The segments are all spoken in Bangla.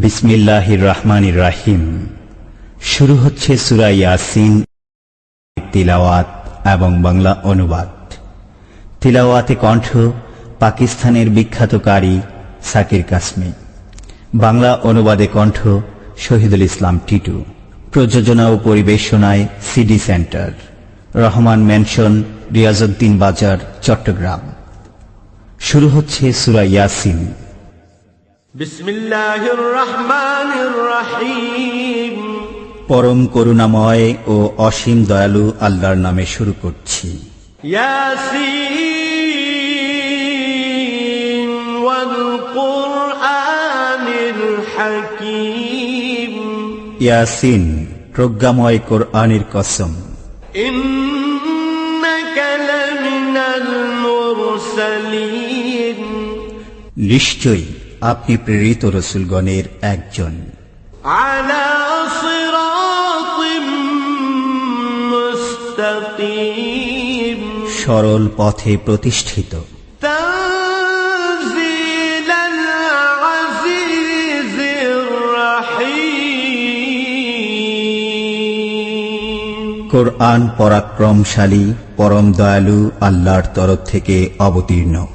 বিসমিল্লাহির রহমানির রহিম। শুরু হচ্ছে সূরা ইয়াসিন। তিলাওয়াত এবং বাংলা অনুবাদ। তিলাওয়াতে কণ্ঠ পাকিস্তানের বিখ্যাত কারি সাকির কাসমি। বাংলা অনুবাদে কণ্ঠ শহীদুল ইসলাম টিটু। প্রযোজনা ও পরিবেশনায় CD centre, Rahman mansion, Riazuddin Bazar, Chattogram. শুরু হচ্ছে সূরা ইয়াসিন। বিসমিল্লাহির রহমানির রহিম। পরম করুণাময় ও অসীম দয়ালু আল্লাহর নামে শুরু করছি। ইয়াসিন ওয়াল কুরআনিল হাকীম। ইয়াসিন, প্রজ্ঞাময় কোরআনের কসম। ইন্নাকা লামিনাল মুরসালিন। নিশ্চয়ই আপনি প্রেরিত রসুলগণের একজন। আলা সিরাতিম মুস্তাকিম। সরল পথে প্রতিষ্ঠিত। তানজিলাল আজিজির রহিম। কোরআন পরাক্রমশালী, পরম দয়ালু আল্লাহর তরফ থেকে অবতীর্ণ।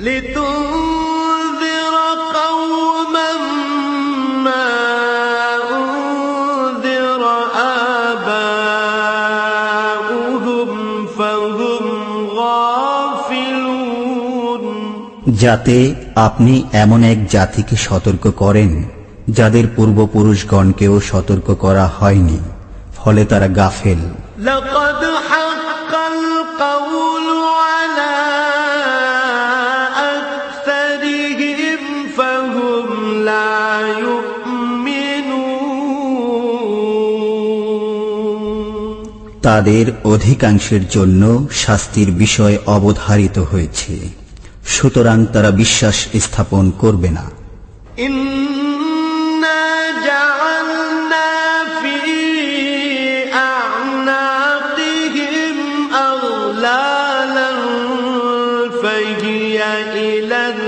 যাতে আপনি এমন এক জাতিকে সতর্ক করেন যাদের পূর্বপুরুষগণকেও সতর্ক করা হয়নি, ফলে তারা গাফেল। লাকাদ হাক্কাল কাওলু আলা আকসারিহিম ফাহুম লা ইউমিনুন। তাদের অধিকাংশের জন্য শাস্তির বিষয় অবধারিত হয়েছে, সুতরাং তারা বিশ্বাস স্থাপন করবে না। ইন্না জাআলনা ফি আ'নাকিহিম আগলালান ফাহিয়া ইলাল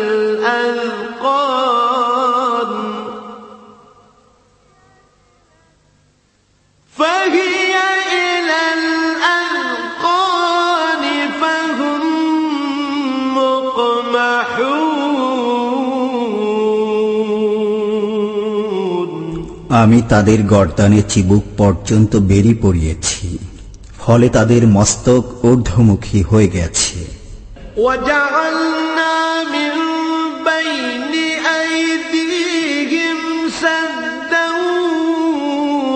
আযকান ফাহিয়া ইলাল আযকান ফাহুম আমি তাদের গর্দানে চিবুক পর্যন্ত বেরি পড়িয়েছি, ফলে তাদের মস্তক ঊর্ধ্বমুখী হয়ে গেছে। وَجَعَلْنَا مِنْ بَيْنِ أَيْدِيهِمْ سَدًّا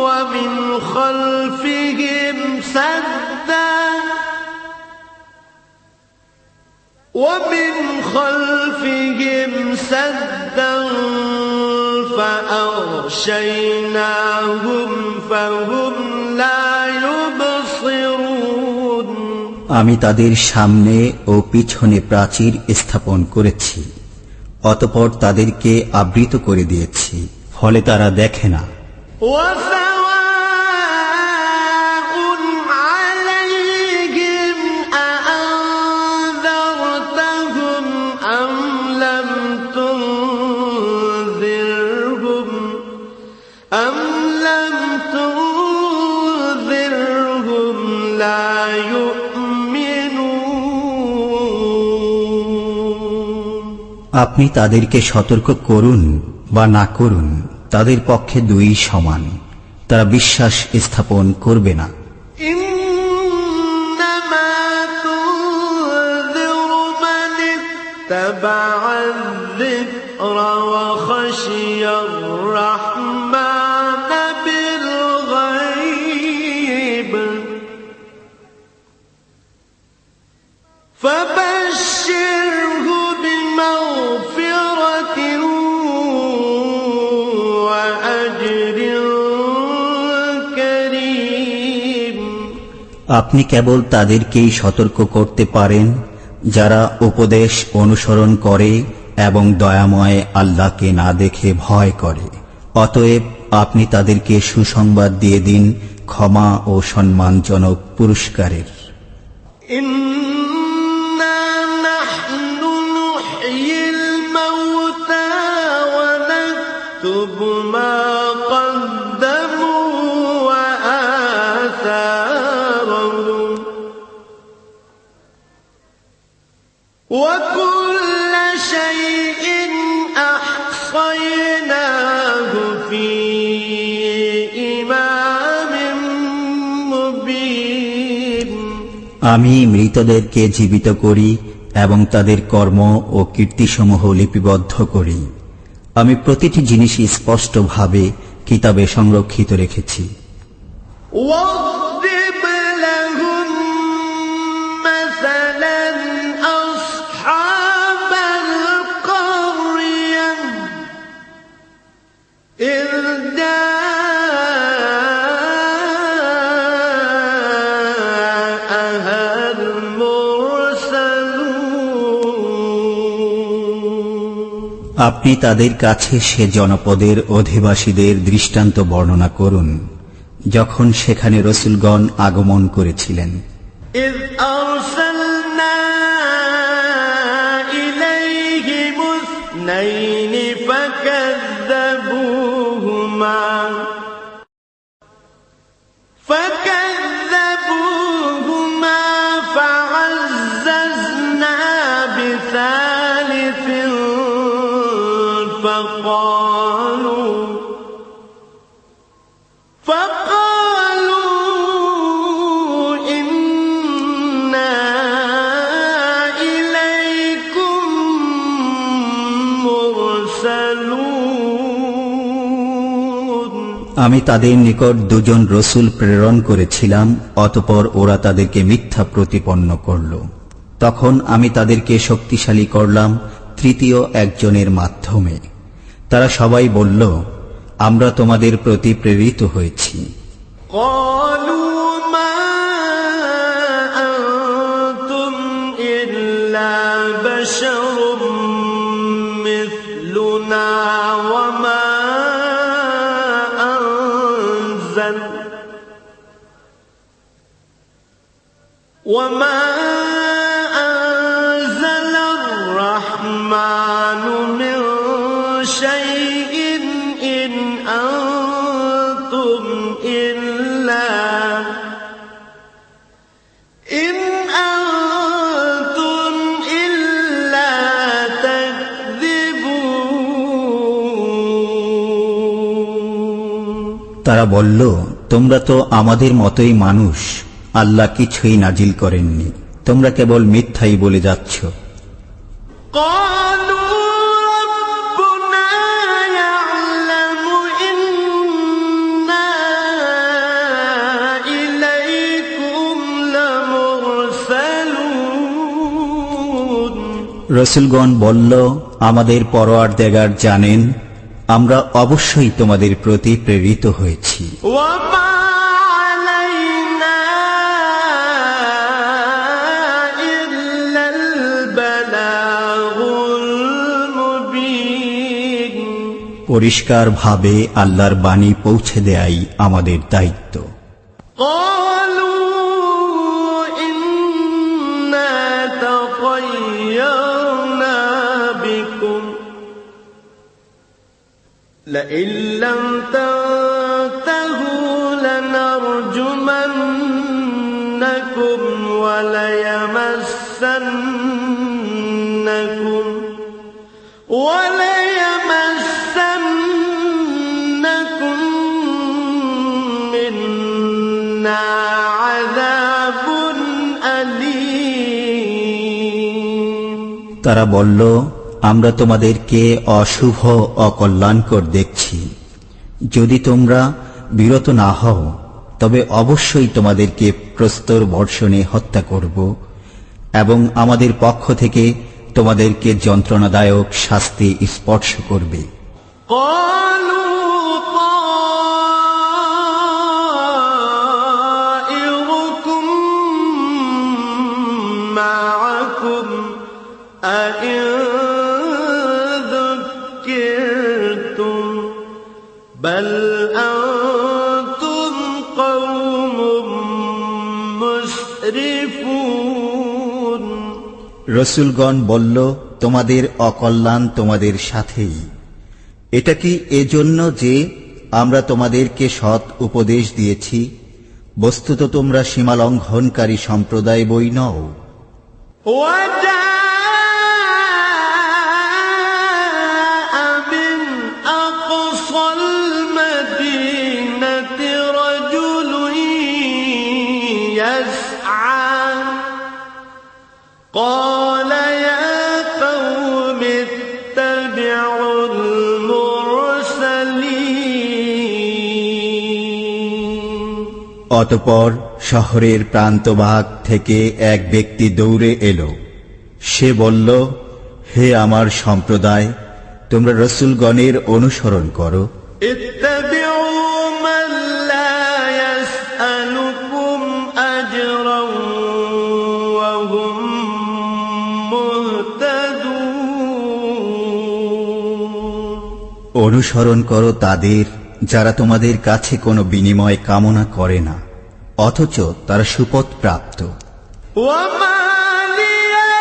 وَمِنْ خَلْفِهِمْ سَدًّا فَأَغْشَيْنَاهُمْ فَهُمْ لَا يُبْصِرُونَ। আমি তাদের সামনে ও পিছনে প্রাচীর স্থাপন করেছি, অতঃপর তাদেরকে আবৃত করে দিয়েছি, ফলে তারা দেখে না। আপনি তাদেরকে সতর্ক করুন বা না করুন, তাদের পক্ষে দুই সমান, তারা বিশ্বাস স্থাপন করবে না। ইন্নামা তুনযিরু মান ইত্তাবা'আ যিকরা ওয়া খাশিয়ার রাহমান বিল গায়ব ফাবাশশিরহু বিমাগফিরাতিন ওয়া আজরিন কারীম। আপনি কেবল তাদেরকেই সতর্ক করতে পারেন যারা উপদেশ অনুসরণ করে এবং দয়াময় আল্লাহকে না দেখে ভয় করে। অতএব আপনি তাদেরকে সুসংবাদ দিয়ে দিন ক্ষমা ও সম্মানজনক পুরস্কারের। ইন্না নাহনু নুহয়িল মাউতা ওয়া نكتب ما قدموا وآثارهم وكل شيء أحصيناه في إمام مبين আমি মৃতদেরকে জীবিত করি এবং তাদের কর্ম ও কীর্তিসমূহ লিপিবদ্ধ করি। আমি প্রতিটি জিনিসই স্পষ্টভাবে কিতাবে সংরক্ষিত রেখেছি। واضرب لهم مثلا أصحاب القرية إذ جاءها المرسلون আপনি তাদের কাছে সে জনপদের অধিবাসীদের দৃষ্টান্ত বর্ণনা করুন যখন সেখানে রসূলগণ আগমন করেছিলেন। إذ أرسلنا إليهم اثنين فكذبوهما فعززنا بثالث فقالوا إنا إليكم مرسلون আমি তাদের নিকট দুজন রসূল প্রেরণ করেছিলাম, অতঃপর ওরা তাদেরকে মিথ্যা প্রতিপন্ন করল। তখন আমি তাদেরকে শক্তিশালী করলাম তৃতীয় একজনের মাধ্যমে। তারা সবাই বলল, আমরা তোমাদের প্রতি প্রেরিত হয়েছি। قالوا ما أنتم إلا بشر مثلنا وما أنزل الرحمن من شيء إن أنتم إلا تكذبون তারা বলল, তোমরা তো আমাদের মতোই মানুষ, আল্লাহ কিছুই নাজিল করেননি, তোমরা কেবল মিথ্যাই বলে যাচ্ছ। قالوا ربنا يعلم إنا إليكم لمرسلون রসূলগণ বলল, আমাদের পরওয়ারদিগার জানেন আমরা অবশ্যই তোমাদের প্রতি প্রেরিত হয়েছি। وما علينا إلا البلاغ المبين পরিষ্কারভাবে আল্লাহর বাণী পৌঁছে দেয়াই আমাদের দায়িত্ব। قالوا إنا تطيرنا بكم لئن لم تنتهوا لنرجمنكم وليمسنكم منا عذاب أليم তারা বলল, আমরা তোমাদেরকে অশুভ অকল্যাণকর দেখছি। যদি তোমরা বিরত না হও তবে অবশ্যই তোমাদেরকে প্রস্তর বর্ষণে হত্যা করব এবং আমাদের পক্ষ থেকে তোমাদেরকে যন্ত্রণাদায়ক শাস্তি স্পর্শ করবে। قالوا طائركم معكم أئن ذكرتم بل أنتم قوم مسرفون রসূলগণ বলল, তোমাদের অকল্যাণ তোমাদের সাথেই, এটা কি এজন্য যে আমরা তোমাদেরকে সৎ উপদেশ দিয়েছি? বস্তুত তোমরা সীমালঙ্ঘনকারী সম্প্রদায় বই নও। قال يا قوم اتبعوا المرسلين অতঃপর শহরের প্রান্তভাগ থেকে এক ব্যক্তি দৌড়ে এলো। সে বলল, হে আমার সম্প্রদায়, তোমরা রাসূলগণের অনুসরণ করো। اتبعوا من لا يسألكم أجرا وهم مهتدون অনুসরণ করো তাদের যারা তোমাদের কাছে কোনো বিনিময় কামনা করে না, অথচ তারা সুপথ প্রাপ্ত। وما لي لا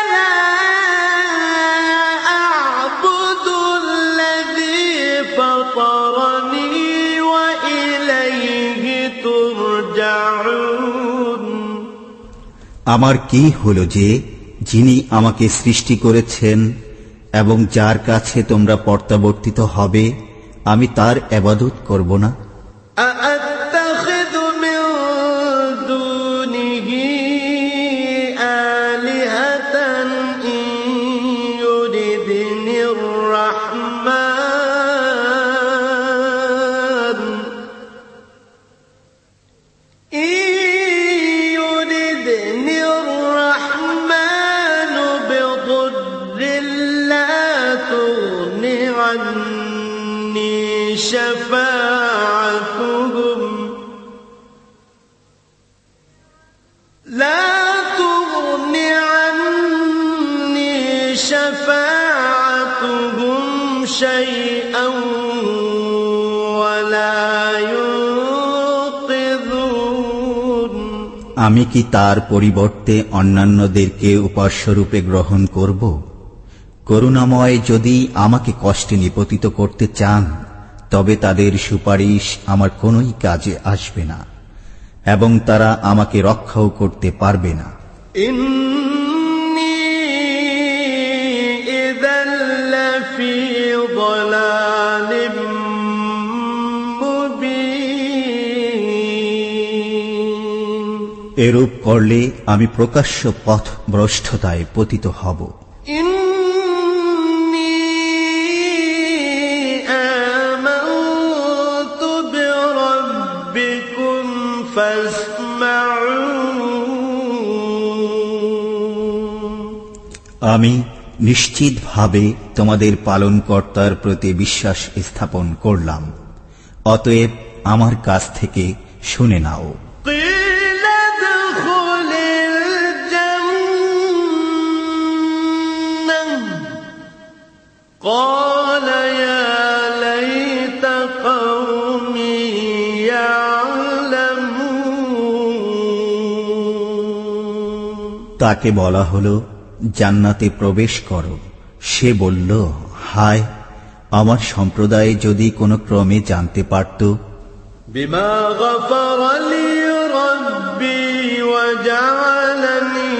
أعبد الذي فطرني وإليه ترجعون আমার কি হলো যে যিনি আমাকে সৃষ্টি করেছেন এবং যার কাছে তোমরা প্রত্যাবর্তিত হবে, আমি তার ইবাদত করব না? أأتخذ من دونه آلهة إن يردني الرحمن بضر لا تغن عني شفاعتهم شيئا ولا ينقذون আমি কি তার পরিবর্তে অন্যান্যদেরকে উপাস্যরূপে গ্রহণ করব? করুণাময় যদি আমাকে কষ্টে নিপতিত করতে চান, তবে তাদের সুপারিশ আমার কোনোই কাজে আসবে না এবং তারা আমাকে রক্ষাও করতে পারবে না। إني إذا لفي ضلال مبين এরূপ করলে আমি প্রকাশ্য পথ ভ্রষ্টতায় পতিত হব। إني آمنت بربكم فاسمعون আমি নিশ্চিতভাবে তোমাদের পালনকর্তার প্রতি বিশ্বাস স্থাপন করলাম, অতএব আমার কাছ থেকে শুনে নাও। قيل ادخل الجنة قال يا ليت قومي يعلمون তাকে বলা হলো, জান্নাতে প্রবেশ করো। সে বলল, হায়, আমার সম্প্রদায় যদি কোনো ক্রমে জানতে পারত। بما غفر لي ربي وجعلني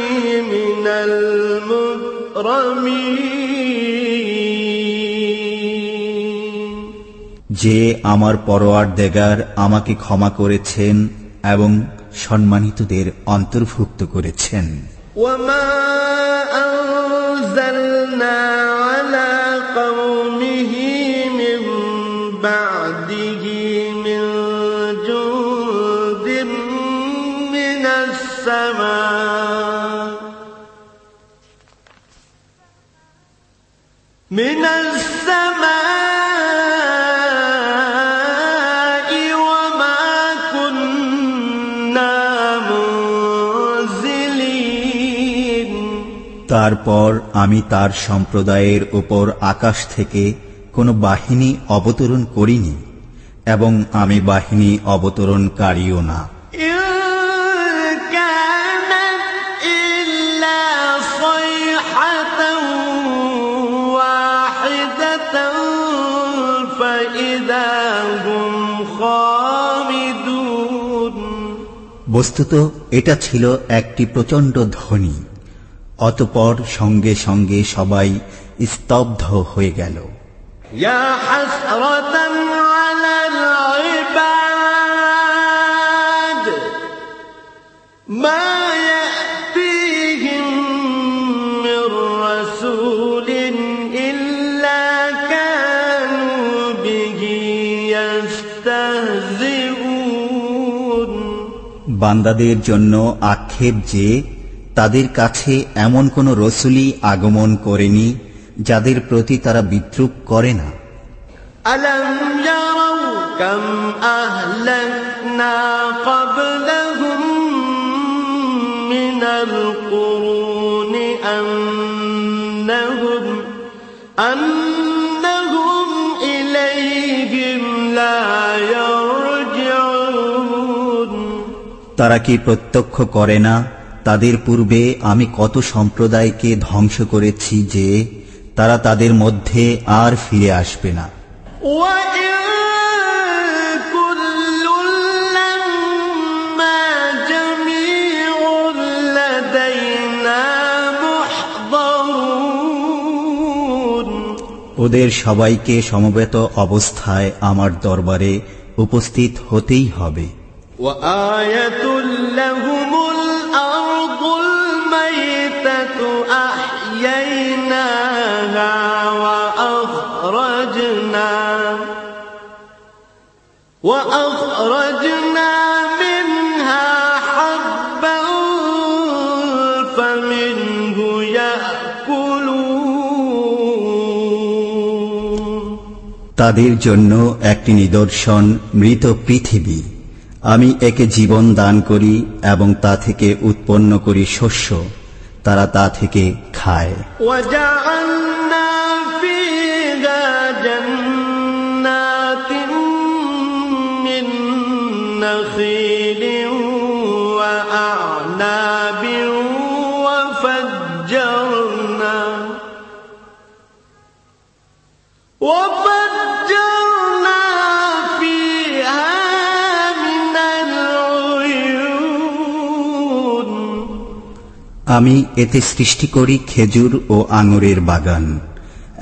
من المكرمين যে আমার পরওয়ারদিগার আমাকে ক্ষমা করেছেন এবং সম্মানিতদের অন্তর্ভুক্ত করেছেন। وما أنزلنا على قومه من بعده من جند من السماء وما كنا منزلين তারপর আমি তার সম্প্রদায়ের উপর আকাশ থেকে কোনো বাহিনী অবতরণ করিনি এবং আমি বাহিনী অবতরণকারীও না। إن كانت إلا صيحة واحدة هم خامدون বস্তুত এটা ছিল একটি প্রচণ্ড ধ্বনি। অতঃপর সঙ্গে সঙ্গে সবাই স্তব্ধ হয়ে গেল। يا حسرة على العباد ما يأتيهم من رسول إلا كانوا به يستهزئون বান্দাদের জন্য আক্ষেপ যে তাদের কাছে এমন কোন রসূলই আগমন করেনি যাদের প্রতি তারা বিদ্রূপ করে না। ألم يروا كم أهلكنا قبلهم من القرون أنهم إليهم لا يرجعون তারা কি প্রত্যক্ষ করে না তাদের পূর্বে আমি কত সম্প্রদায়কে ধ্বংস করেছি যে তারা তাদের মধ্যে আর ফিরে আসবে না। وإن كل لما جميع لدينا محضرون ওদের সবাইকে সমবেত অবস্থায় আমার দরবারে উপস্থিত হতেই হবে। وآية لهم الأرض الميتة أحييناها وأخرجنا منها حبا فمنه يأكلون তাদের জন্য একটি নিদর্শন মৃত পৃথিবী। আমি একে জীবন দান করি এবং তা থেকে উৎপন্ন করি শস্য, তারা তা থেকে খায়। وجعلنا فيها جنات من نخيل وأعناب وفجرنا فيها من العيون আমি এতে সৃষ্টি করি খেজুর ও আঙুরের বাগান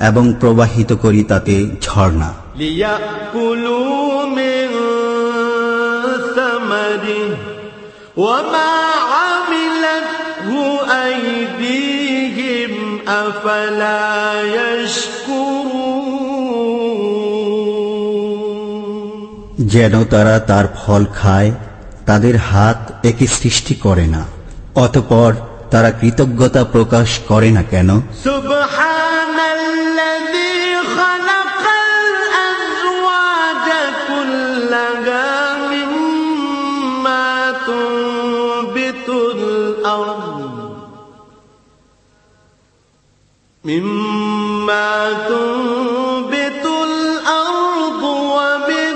এবং প্রবাহিত করি তাতে ঝর্ণা। ليأكلوا من ثمره وما عملته أيديهم أفلا يشكرون যেন তারা তার ফল খায়, তাদের হাত একে সৃষ্টি করে না, অতঃপর তারা কৃতজ্ঞতা প্রকাশ করে না কেন? سبحان الذي خلق الأزواج كلها مما تنبت الأرض ومن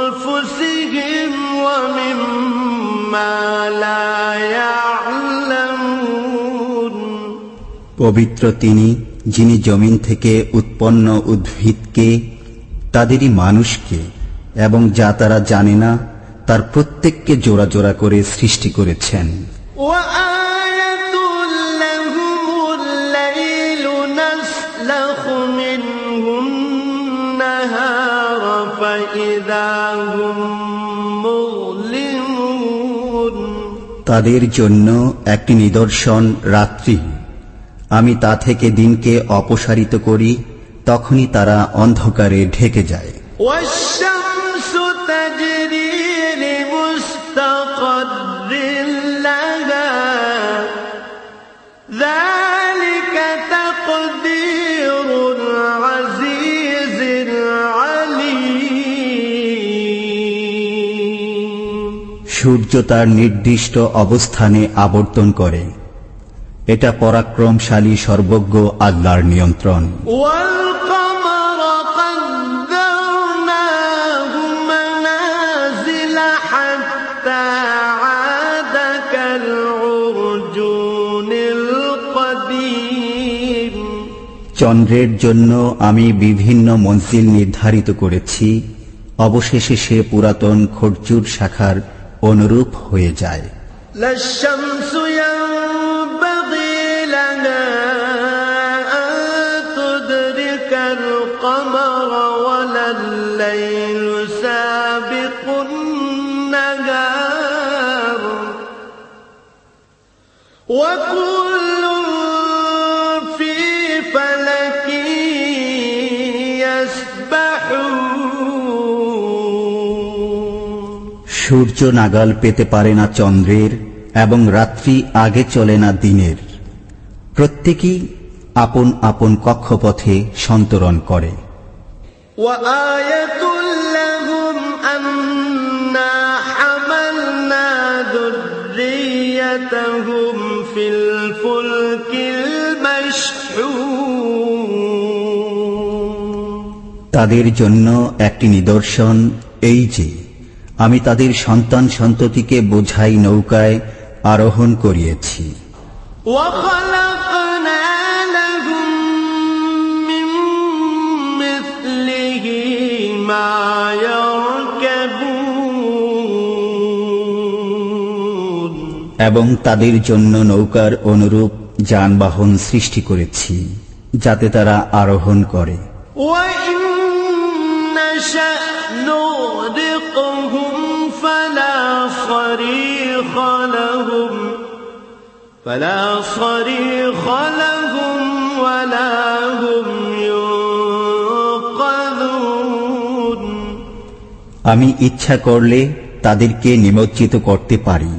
أنفسهم ومما لا يعلمون পবিত্র তিনি, যিনি জমিন থেকে উৎপন্ন উদ্ভিদকে, তাদেরই মানুষকে এবং যা তারা জানে না তার প্রত্যেককে জোড়া জোড়া করে সৃষ্টি করেছেন। وآية لهم الليل نسلخ منه النهار فإذا هم مظلمون তাদের জন্য একটি নিদর্শন রাত্রি, আমি তা থেকে দিনকে অপসারিত করি, তখনই তারা অন্ধকারে ঢেকে যায়। والشمس تجري لمستقر لها ذلك تقدير العزيز العليم সূর্য তার নির্দিষ্ট অবস্থানে আবর্তন করে, এটা পরাক্রমশালী সর্বজ্ঞ আল্লাহর নিয়ন্ত্রণ। والقمر قدرناه منازل حتى عاد كالعرجون القديم চন্দ্রের জন্য আমি বিভিন্ন মঞ্জিল নির্ধারিত করেছি, অবশেষে সে পুরাতন খরচুর শাখার অনুরূপ হয়ে যায়। لا الشمس ينبغي لها أن تدرك القمر ولا الليل سابق النهار وكل في فلك يسبحون। সূর্য নাগাল পেতে পারে না চন্দ্রের, এবং রাত্রি আগে চলে না দিনের। প্রত্যেকেই আপন আপন কক্ষপথে সন্তরণ করে। وآية لهم أنا حملنا ذريتهم في الفلك المشحون। তাদের জন্য একটি নিদর্শন এই যে আমি তাদের সন্তান সন্ততিকে বোঝাই নৌকায় আরোহণ করিয়েছি। وخلقنا لهم من مثله ما يركبون। এবং তাদের জন্য নৌকার অনুরূপ যানবাহন সৃষ্টি করেছি যাতে তারা আরোহণ করে। وإن نشأ نغرقهم فلا صريخ لهم ولا هم ينقذون। আমি ইচ্ছা করলে তাদেরকে নিমজ্জিত করতে পারি,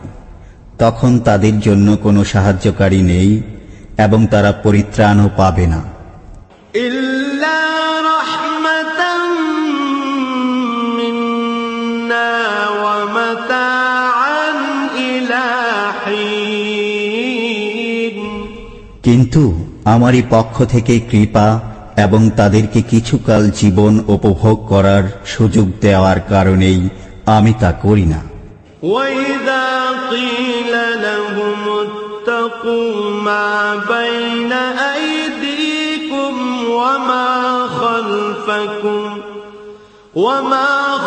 তখন তাদের জন্য কোনো সাহায্যকারী নেই এবং তারা পরিত্রাণও পাবে না। إلا رحمة منا ومتاعا إلى حين। কিন্তু আমারই পক্ষ থেকে কৃপা এবং তাদেরকে কিছুকাল জীবন উপভোগ করার সুযোগ দেওয়ার কারণেই আমি তা করি না। وإذا قيل لهم اتقوا ما بين أيديكم وما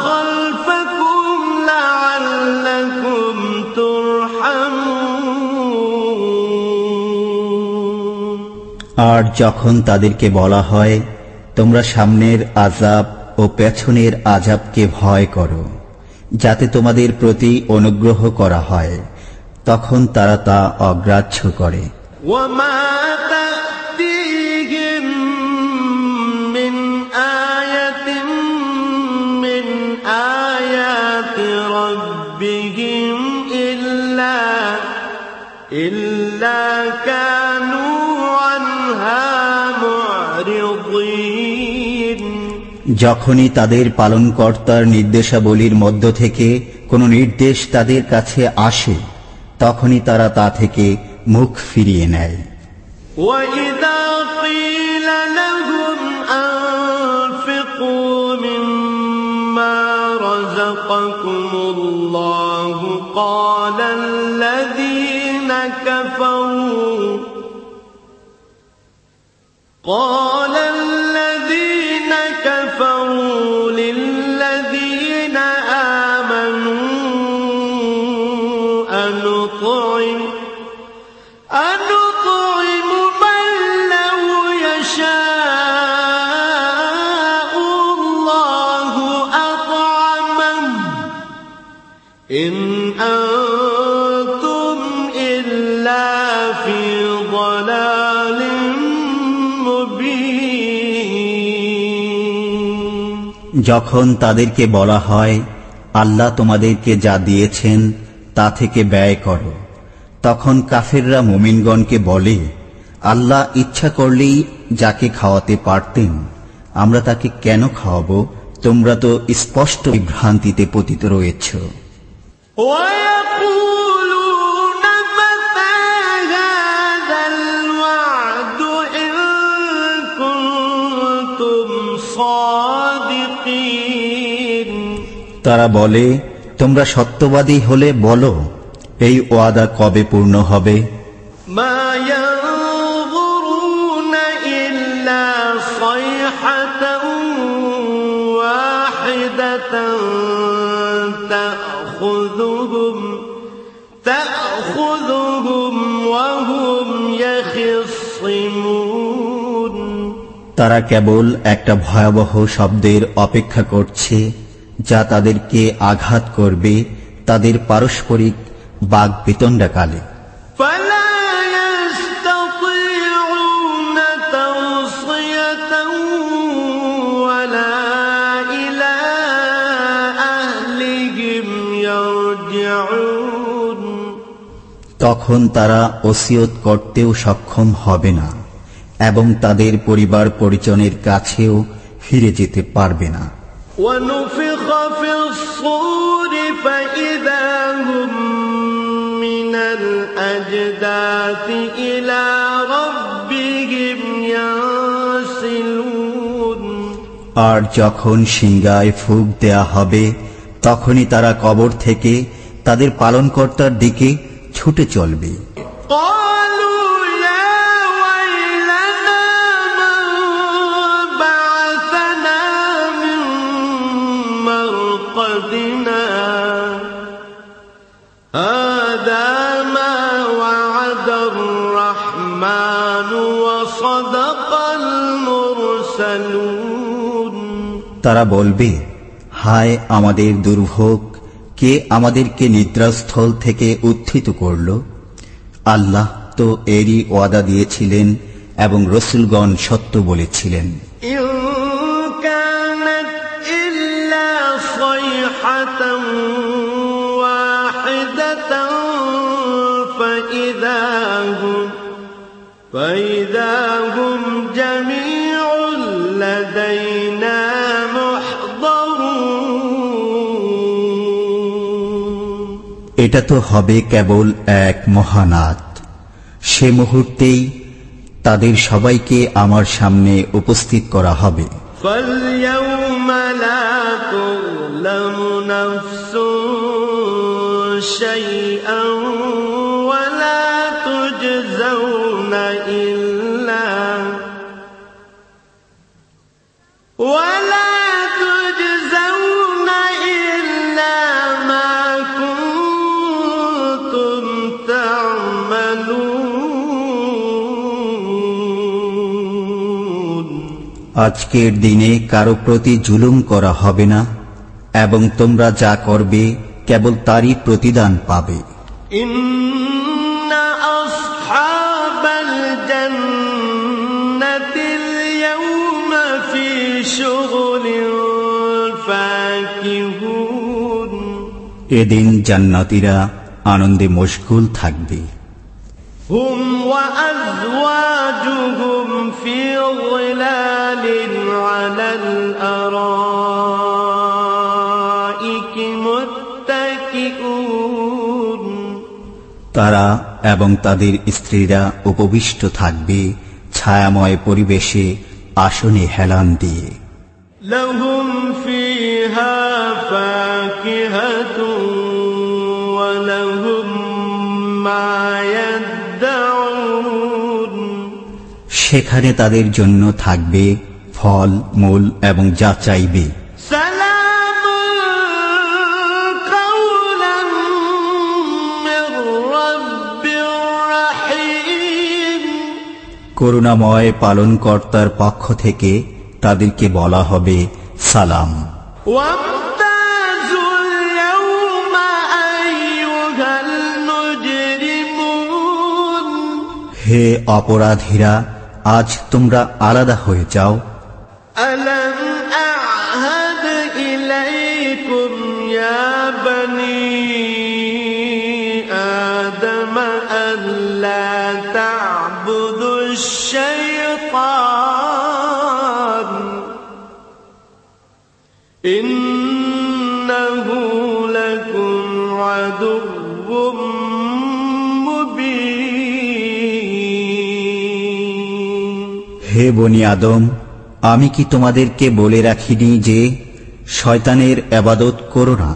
خلفكم لعلكم ترحمون। আর যখন তাদেরকে বলা হয় তোমরা সামনের আযাব ও পেছনের আযাবকে ভয় করো যাতে তোমাদের প্রতি অনুগ্রহ করা হয়, তখন তারা তা অগ্রাহ্য করে। وما تأتيهم من آية من آيات ربهم إلا كانوا عنها معرضين। যখনই তাদের পালনকর্তার নির্দেশাবলীর মধ্য থেকে কোনো নির্দেশ তাদের কাছে আসে, তখনই তারা তা থেকে মুখ ফিরিয়ে নেয়। وإذا قيل لهم أنفقوا مما رزقكم الله قال الذين كفروا للذين آمنوا أنطعم من لو يشاء الله أطعمه إن أنتم إلا في ضلال مبين। যখন তাদেরকে বলা হয় আল্লাহ তোমাদেরকে যা দিয়েছেন তা থেকে ব্যয় করো, তখন কাফেররা মুমিনগণকে বলে আল্লাহ ইচ্ছা করলেই যাকে খাওয়াতে পারতেন, আমরা তাকে কেন খাওয়াবো? তোমরা তো স্পষ্ট বিভ্রান্তিতে পতিত রয়েছ। ويقولون متى هذا الوعد إن كنتم صادقين। তারা বলে তোমরা সত্যবাদী হলে বলো এই ওয়াদা কবে পূর্ণ হবে? ما ينظرون إلا واحدة تأخذهم وهم يخصمون তারা কেবল একটা ভয়াবহ শব্দের অপেক্ষা করছে যা তাদেরকে আঘাত করবে তাদের পারস্পরিক বাগবিতণ্ডাকালে। فلا يستطيعون توصية ولا إلى أهلهم يرجعون তখন তারা ওসিয়ত করতেও সক্ষম হবে না এবং তাদের পরিবার পরিজনের কাছেও ফিরে যেতে পারবে না। ونفخ في الصور فإذا هم من الأجداث إلى ربهم ينسلون আর যখন সিংহায় ফুঁক দেয়া হবে তখনই তারা কবর থেকে তাদের পালনকর্তার দিকে ছুটে চলবে। قالوا يا ويلنا من بعثنا من مرقدنا هذا ما وعد الرحمن وصدق المرسلون তারা বলবে, হায় আমাদের দুর্ভোগ, কে আমাদেরকে নিদ্রাস্থল থেকে উত্থিত করল? আল্লাহ তো এরই ওয়াদা দিয়েছিলেন এবং রসুলগণ সত্য বলেছিলেন। إن كانت إلا صيحة واحدة فإذا هم جميع لدينا محضرون এটা তো হবে কেবল এক মহানাদ, সে মুহূর্তেই তাদের সবাইকে আমার সামনে উপস্থিত করা হবে। فاليوم لا تظلم نفس شيئا ولا تجزون إلا ما كنتم تعملون আজকের দিনে কারো প্রতি জুলুম করা হবে না এবং তোমরা যা করবে কেবল তারই প্রতিদান পাবে। إن أصحاب الجنة اليوم في شغل فاكهون এদিন জান্নাতীরা আনন্দে মশগুল থাকবে। هم وأزواجهم في ظلال على الأرائك متكئون তারা এবং তাদের স্ত্রীরা উপবিষ্ট থাকবে ছায়াময় পরিবেশে আসনে হেলান দিয়ে। لهم فيها فاكهة ولهم ما يدعون সেখানে তাদের জন্য থাকবে ফল মূল এবং যা চাইবে। سلام قولا من رب رحيم করুণাময় পালনকর্তার পক্ষ থেকে তাদেরকে বলা হবে সালাম। وامتازوا اليوم أيها المجرمون হে অপরাধীরা, আজ তোমরা আলাদা হয়ে যাও। ألم أعهد إليكم يا بني آدم ألا تعبدوا الشيطان إنه لكم عدو مبين হে বনি আদম, আমি কি তোমাদেরকে বলে রাখিনি যে শয়তানের ইবাদত করো না?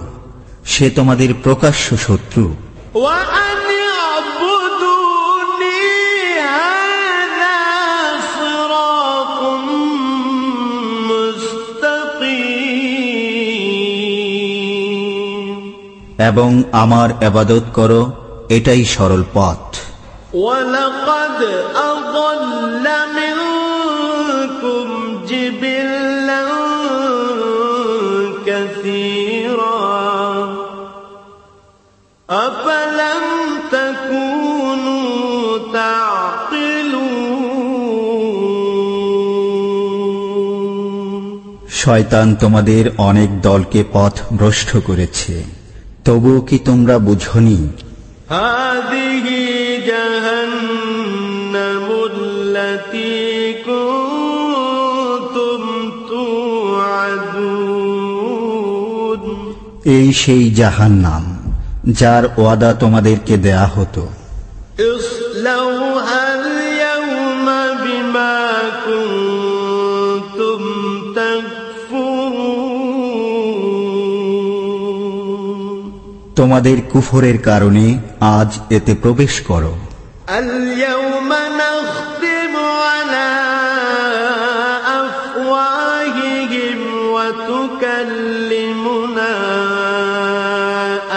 সে তোমাদের প্রকাশ্য শত্রু। وأن اعبدوني هذا صراط مستقيم এবং আমার ইবাদত করো, এটাই সরল পথ। ولقد أضل منكم جبلا كثيرا أفلم تكونوا تعقلون শয়তান তোমাদের অনেক দলকে পথ ভ্রষ্ট করেছে, তবুও কি তোমরা বুঝনি? هذه جهنم التي كنتم توعدون এই সেই জাহান্নাম যার ওয়াদা তোমাদেরকে দেয়া হতো। اصلوها اليوم بما كنتم تكفرون তোমাদের কুফরের কারণে আজ এতে প্রবেশ করো। اليوم نختم على أفواههم وتكلمنا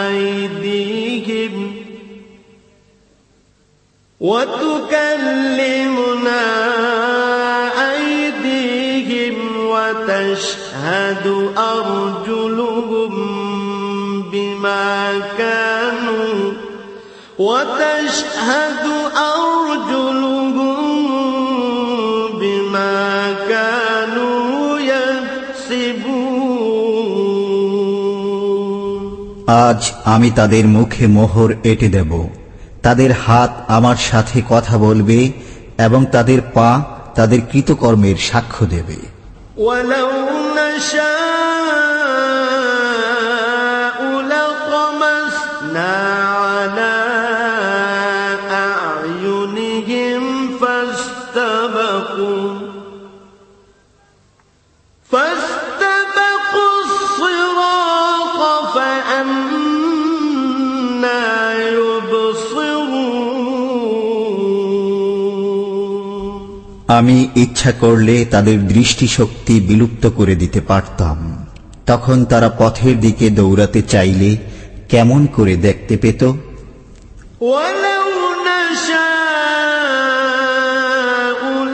أيديهم وتشهد أرجلهم بما كانوا يكسبون আজ আমি তাদের মুখে মোহর এঁটে দেব, তাদের হাত আমার সাথে কথা বলবে এবং তাদের পা তাদের কৃতকর্মের সাক্ষ্য দেবে। ولو نشاء لطمسنا على أعينهم فاستبقوا الصراط فأنى يبصرون আমি ইচ্ছা করলে তাদের দৃষ্টিশক্তি বিলুপ্ত করে দিতে পারতাম, তখন তারা পথের দিকে দৌড়াতে চাইলে কেমন করে দেখতে পেত? ولو نشاء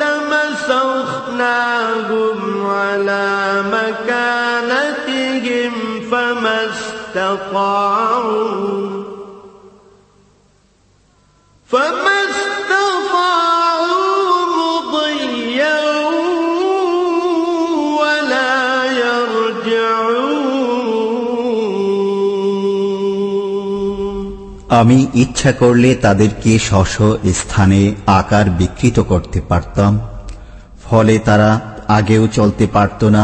لمسخناهم على مكانتهم فما استطاعوا مضيا ولا يرجعون আমি ইচ্ছা করলে তাদেরকে স্ব-স্ব স্থানে আকার বিকৃত করতে পারতাম, ফলে তারা আগেও চলতে পারত না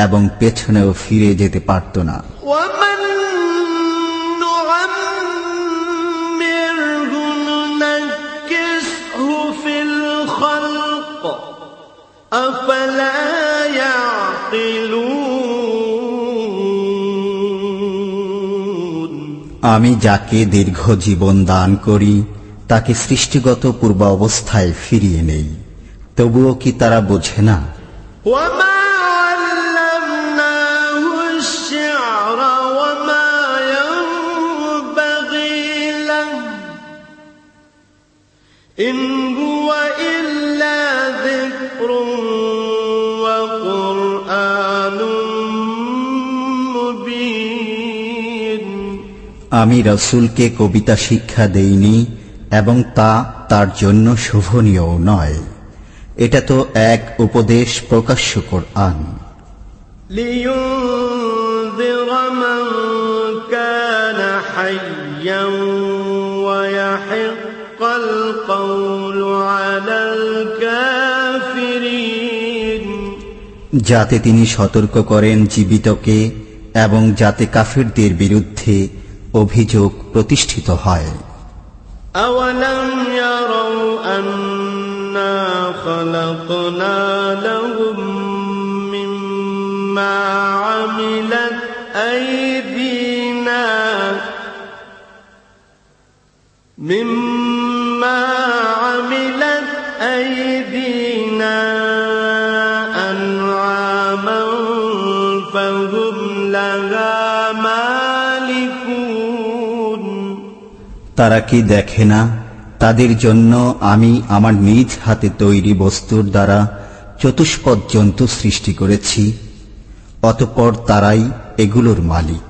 এবং পেছনেও ফিরে যেতে পারত না। ومن نعمره ننكسه في الخلق أفلا يعقلون আমি যাকে দীর্ঘ জীবন দান করি তাকে সৃষ্টিগত পূর্ব অবস্থায় ফিরিয়ে নেই, তবুও কি তারা বোঝে না? وما علمناه الشعر وما ينبغي له إن هو إلا ذكر وقرآن مبين আমি রাসূলকে কবিতা শিক্ষা দেইনি এবং তা তার জন্য শোভনীয় নয়, এটা তো এক উপদেশ প্রকাশ্য কোরআন। لينذر من كان حيا ويحق القول على الكافرين যাতে তিনি সতর্ক করেন জীবিতকে এবং যাতে কাফিরদের বিরুদ্ধে অভিযোগ প্রতিষ্ঠিত হয়। أولم يروا أنا خلقنا لهم مما عملت أيدينا أنعاما فهم لها مالكون তারা কি দেখে না তাদের জন্য আমি আমার নিজ হাতে তৈরি বস্তুর দ্বারা চতুষ্পদ জন্তু সৃষ্টি করেছি, অতঃপর তারাই এগুলোর মালিক।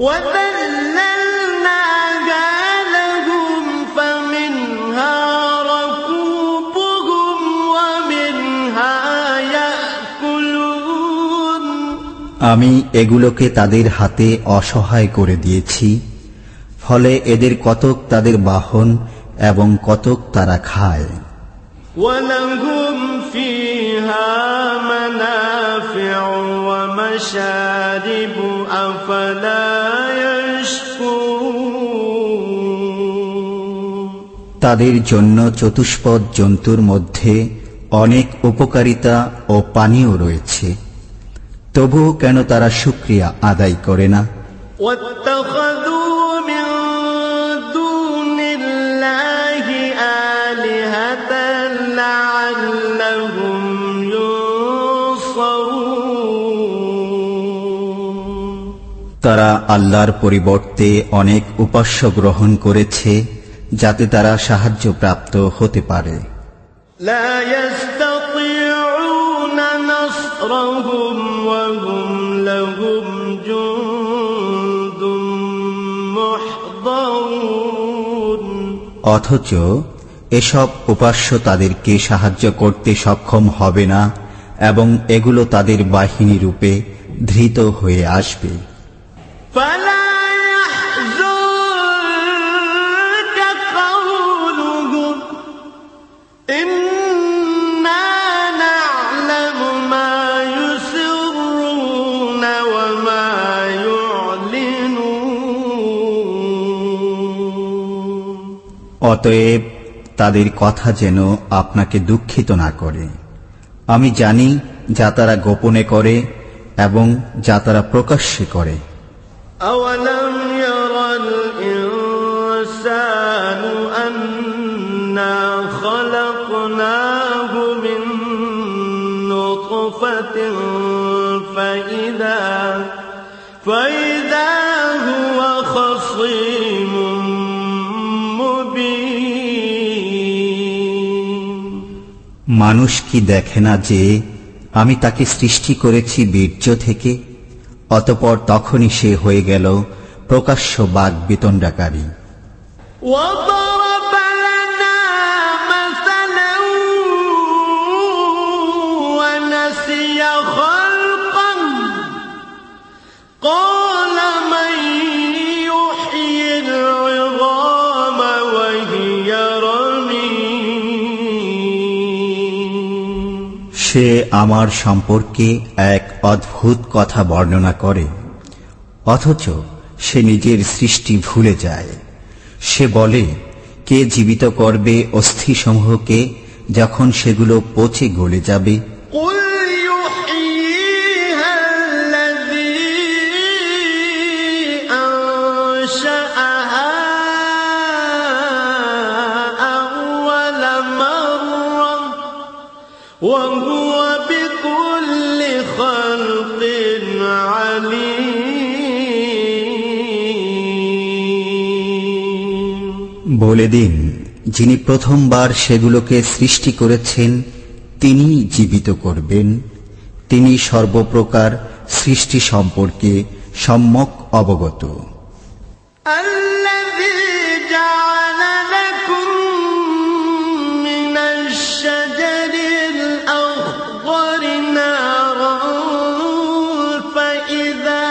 وَذَلَّلْنَاهَا لَهُمْ فَمِنْهَا رَكُوبُهُمْ وَمِنْهَا يَأْكُلُونَ আমি এগুলোকে তাদের হাতে অসহায় করে দিয়েছি, ফলে এদের কতক তাদের বাহন এবং কতক তারা খায়। وَلَهُمْ فِيهَا مَنَافِعُ وَمَشَارِبُ أَفَلَا يَشْكُرُونَ তাদের জন্য চতুষ্পদ জন্তুর মধ্যে অনেক উপকারিতা ও পানীয় রয়েছে, তবুও কেন তারা শুকরিয়া আদায় করে না? وَاتَّخَذُوا مِن دُونِ اللَّهِ آلِهَةً لَعَلَّهُمْ يُنصَرُونَ তারা আল্লাহর পরিবর্তে অনেক উপাস্য গ্রহণ করেছে যাতে তারা সাহায্যপ্রাপ্ত হতে পারে। لا يستطيعون نصرهم وهم لهم جند محضرون অথচ এসব উপাস্য তাদেরকে সাহায্য করতে সক্ষম হবে না এবং এগুলো তাদের বাহিনী রূপে ধৃত হয়ে আসবে। فلا يحزنك قولهم إنا نعلم ما يسرون وما يعلنون অতএব তাদের কথা যেন আপনাকে দুঃখিত না করে। আমি জানি যা তারা গোপনে করে এবং যা তারা প্রকাশ্যে করে। أولم ير الإنسان أنا خلقناه من نطفة فإذا هو خصيم مبين মানুষ কি দেখে না যে আমি তাকে সৃষ্টি করেছি বীর্য থেকে, অতঃপর তখনই সে হয়ে গেল প্রকাশ্য বাগ বিতণ্ডাকারী। وضرب لنا مثلا ونسي خلقه قال من يحيي العظام وهي رميم সে আমার সম্পর্কে এক অদ্ভুত কথা বর্ণনা করে, অথচ সে নিজের সৃষ্টি ভুলে যায়। সে বলে, কে জীবিত করবে অস্থিসমূহকে যখন সেগুলো পচে গলে যাবে? قل يحييها الذي أنشأها أول مرة وهو بكل خلق عليم বলে দিন, যিনি প্রথমবার সেগুলোকে সৃষ্টি করেছেন তিনি জীবিত করবেন। তিনি সর্বপ্রকার সৃষ্টি সম্পর্কে সম্যক অবগত। الذي جعل لكم من الشجر الأخضر نارا فإذا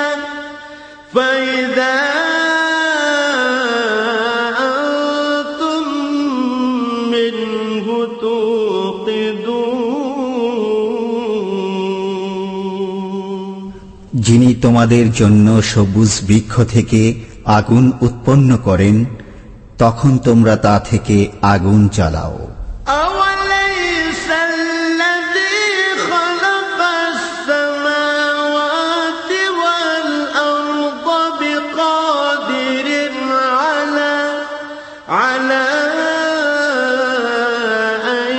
أنتم منه توقدون যিনি তোমাদের জন্য সবুজ বৃক্ষ থেকে আগুন উৎপন্ন করেন, তখন তোমরা তা থেকে আগুন জ্বালাও। أوليس الذي خلق السماوات والأرض بقادر على أن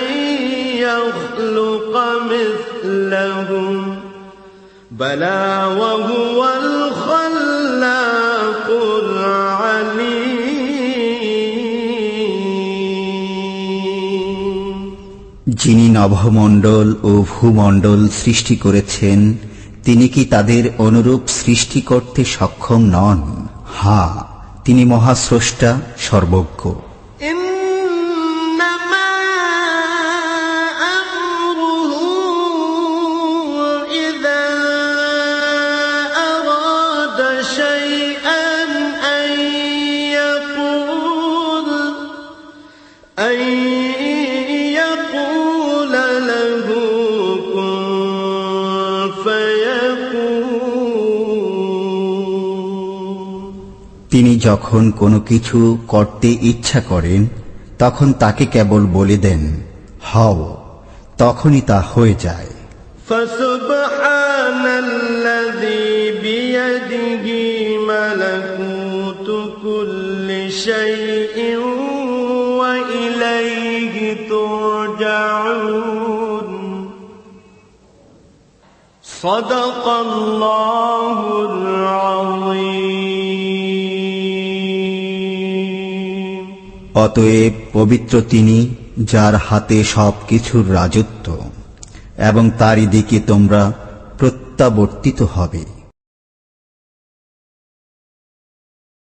يخلق مثلهم بلى وهو الخلاق العليم যিনি নভমণ্ডল ও ভূমণ্ডল সৃষ্টি করেছেন, তিনি কি তাদের অনুরূপ সৃষ্টি করতে সক্ষম নন? হ্যাঁ, তিনি মহাস্রষ্টা, সর্বজ্ঞ। إنما أمره إذا أراد شيئا أن يقول له كن فيكون। তিনি যখন কোনো কিছু করতে ইচ্ছা করেন, তখন তাকে কেবল বলে দেন, হও, তখনই তা হয়ে যায়। فسبحان الذي بيده ملكوت كل شيء وإليه ترجعون। صدق الله العظيم। অতএব পবিত্র তিনি, যার হাতে সবকিছুর রাজত্ব, এবং তারই দিকে তোমরা প্রত্যাবর্তিত হবে।